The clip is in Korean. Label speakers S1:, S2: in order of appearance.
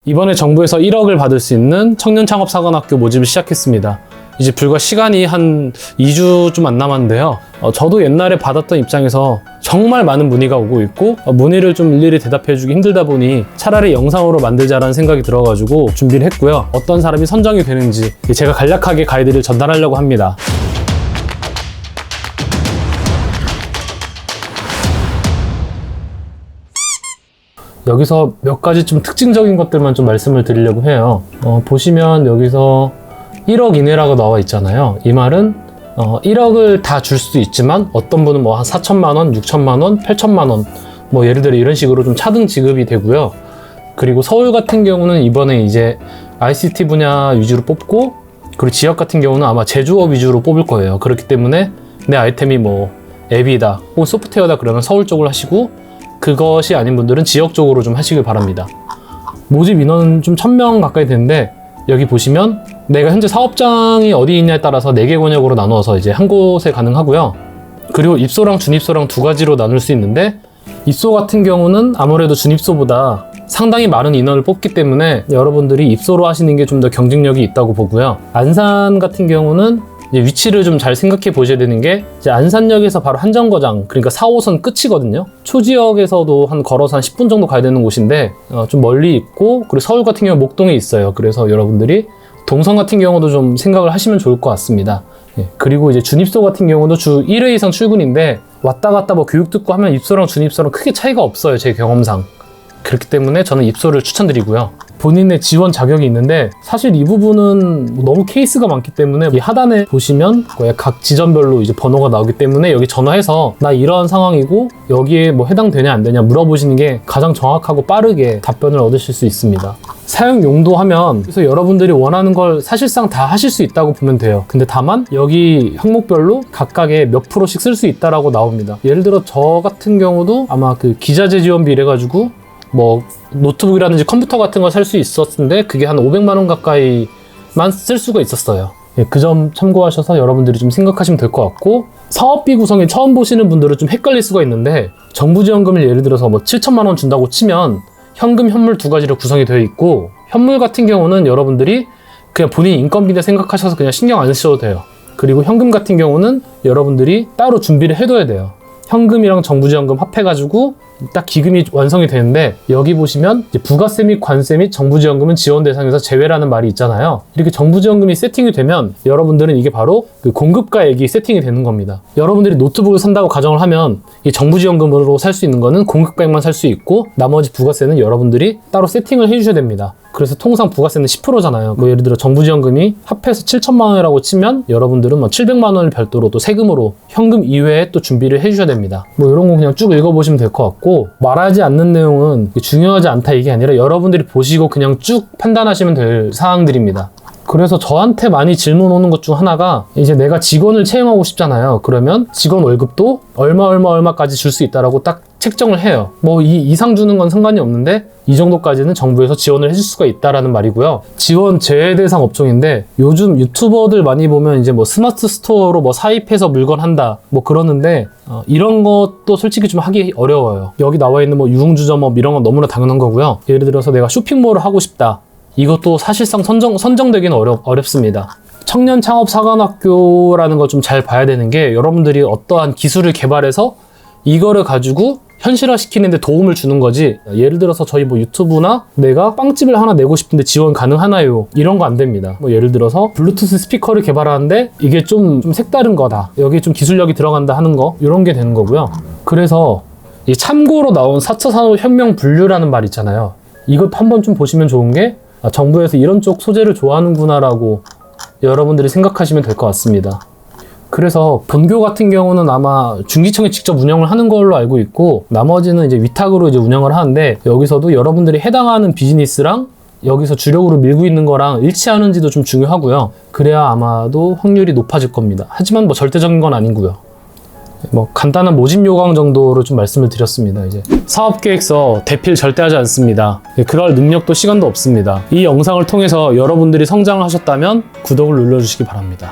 S1: 이번에 정부에서 1억을 받을 수 있는 청년창업사관학교 모집을 시작했습니다. 이제 불과 시간이 한 2주 좀 안 남았는데요. 저도 옛날에 받았던 입장에서 정말 많은 문의가 오고 있고 문의를 좀 일일이 대답해주기 힘들다 보니 차라리 영상으로 만들자라는 생각이 들어가지고 준비를 했고요. 어떤 사람이 선정이 되는지 제가 간략하게 가이드를 전달하려고 합니다. 여기서 몇 가지 좀 특징적인 것들만 좀 말씀을 드리려고 해요. 보시면 여기서 1억 이내라고 나와 있잖아요. 이 말은 1억을 다 줄 수도 있지만 어떤 분은 뭐 한 4천만 원, 6천만 원, 8천만 원 뭐 예를 들어 이런 식으로 좀 차등 지급이 되고요. 그리고 서울 같은 경우는 이번에 이제 ICT 분야 위주로 뽑고, 그리고 지역 같은 경우는 아마 제조업 위주로 뽑을 거예요. 그렇기 때문에 내 아이템이 뭐 앱이다 혹은 소프트웨어다 그러면 서울 쪽을 하시고, 그것이 아닌 분들은 지역 쪽으로 좀 하시길 바랍니다. 모집 인원은 좀 1000명 가까이 되는데, 여기 보시면 내가 현재 사업장이 어디 있냐에 따라서 4개 권역으로 나누어서 이제 한 곳에 가능하고요. 그리고 입소랑 준입소랑 두 가지로 나눌 수 있는데, 입소 같은 경우는 아무래도 준입소보다 상당히 많은 인원을 뽑기 때문에 여러분들이 입소로 하시는 게 좀 더 경쟁력이 있다고 보고요. 안산 같은 경우는 이제 위치를 좀 잘 생각해 보셔야 되는 게, 이제 안산역에서 바로 한정거장, 그러니까 4호선 끝이거든요. 초지역에서도 걸어서 한 10분 정도 가야 되는 곳인데 좀 멀리 있고, 그리고 서울 같은 경우 목동에 있어요. 그래서 여러분들이 동선 같은 경우도 좀 생각을 하시면 좋을 것 같습니다. 그리고 이제 준입소 같은 경우도 주 1회 이상 출근인데, 왔다 갔다 뭐 교육 듣고 하면 입소랑 준입소랑 크게 차이가 없어요, 제 경험상. 그렇기 때문에 저는 입소를 추천드리고요. 본인의 지원 자격이 있는데, 사실 이 부분은 너무 케이스가 많기 때문에 이 하단에 보시면 각 지점별로 이제 번호가 나오기 때문에 여기 전화해서 나 이러한 상황이고 여기에 뭐 해당되냐 안 되냐 물어보시는 게 가장 정확하고 빠르게 답변을 얻으실 수 있습니다. 사용 용도 하면, 그래서 여러분들이 원하는 걸 사실상 다 하실 수 있다고 보면 돼요. 근데 다만 여기 항목별로 각각의 몇 프로씩 쓸 수 있다라고 나옵니다. 예를 들어 저 같은 경우도 아마 그 기자재 지원비 이래가지고 뭐 노트북이라든지 컴퓨터 같은 걸 살 수 있었는데 그게 한 500만 원 가까이만 쓸 수가 있었어요. 그 점 참고하셔서 여러분들이 좀 생각하시면 될 것 같고, 사업비 구성이 처음 보시는 분들은 좀 헷갈릴 수가 있는데, 정부지원금을 예를 들어서 뭐 7천만 원 준다고 치면 현금, 현물 두 가지로 구성이 되어 있고, 현물 같은 경우는 여러분들이 그냥 본인 인건비를 생각하셔서 그냥 신경 안 쓰셔도 돼요. 그리고 현금 같은 경우는 여러분들이 따로 준비를 해둬야 돼요. 현금이랑 정부지원금 합해가지고 딱 기금이 완성이 되는데, 여기 보시면 이제 부가세 및 관세 및 정부지원금은 지원 대상에서 제외라는 말이 있잖아요. 이렇게 정부지원금이 세팅이 되면 여러분들은 이게 바로 그 공급가액이 세팅이 되는 겁니다. 여러분들이 노트북을 산다고 가정을 하면 이 정부지원금으로 살 수 있는 거는 공급가액만 살 수 있고, 나머지 부가세는 여러분들이 따로 세팅을 해주셔야 됩니다. 그래서 통상 부가세는 10%잖아요. 뭐 예를 들어 정부지원금이 합해서 7천만 원이라고 치면 여러분들은 뭐 700만 원을 별도로 또 세금으로 현금 이외에 또 준비를 해주셔야 됩니다. 뭐 이런 거 그냥 쭉 읽어보시면 될 것 같고, 말하지 않는 내용은 중요하지 않다 이게 아니라 여러분들이 보시고 그냥 쭉 판단하시면 될 사항들입니다. 그래서 저한테 많이 질문 오는 것 중 하나가, 이제 내가 직원을 채용하고 싶잖아요. 그러면 직원 월급도 얼마까지 줄 수 있다라고 딱 책정을 해요. 뭐 이 이상 주는 건 상관이 없는데 이 정도까지는 정부에서 지원을 해줄 수가 있다라는 말이고요. 지원 제외 대상 업종인데, 요즘 유튜버들 많이 보면 이제 뭐 스마트 스토어로 뭐 사입해서 물건 한다 뭐 그러는데, 이런 것도 솔직히 좀 하기 어려워요. 여기 나와 있는 뭐 유흥주점업 이런 건 너무나 당연한 거고요. 예를 들어서 내가 쇼핑몰을 하고 싶다, 이것도 사실상 선정되기는 어렵습니다. 청년창업사관학교라는 걸 좀 잘 봐야 되는 게, 여러분들이 어떠한 기술을 개발해서 이거를 가지고 현실화시키는데 도움을 주는 거지, 예를 들어서 저희 뭐 유튜브나 내가 빵집을 하나 내고 싶은데 지원 가능하나요? 이런 거 안 됩니다. 뭐 예를 들어서 블루투스 스피커를 개발하는데 이게 좀 색다른 거다, 여기 좀 기술력이 들어간다 하는 거, 이런 게 되는 거고요. 그래서 이 참고로 나온 4차 산업혁명 분류라는 말 있잖아요. 이것 한번 좀 보시면 좋은 게, 정부에서 이런 쪽 소재를 좋아하는구나 라고 여러분들이 생각하시면 될 것 같습니다. 그래서 본교 같은 경우는 아마 중기청이 직접 운영을 하는 걸로 알고 있고, 나머지는 이제 위탁으로 이제 운영을 하는데, 여기서도 여러분들이 해당하는 비즈니스랑 여기서 주력으로 밀고 있는 거랑 일치하는지도 좀 중요하고요. 그래야 아마도 확률이 높아질 겁니다. 하지만 뭐 절대적인 건 아니고요. 뭐 간단한 모집 요강 정도로 좀 말씀을 드렸습니다. 이제 사업계획서 대필 절대 하지 않습니다. 그럴 능력도 시간도 없습니다. 이 영상을 통해서 여러분들이 성장을 하셨다면 구독을 눌러주시기 바랍니다.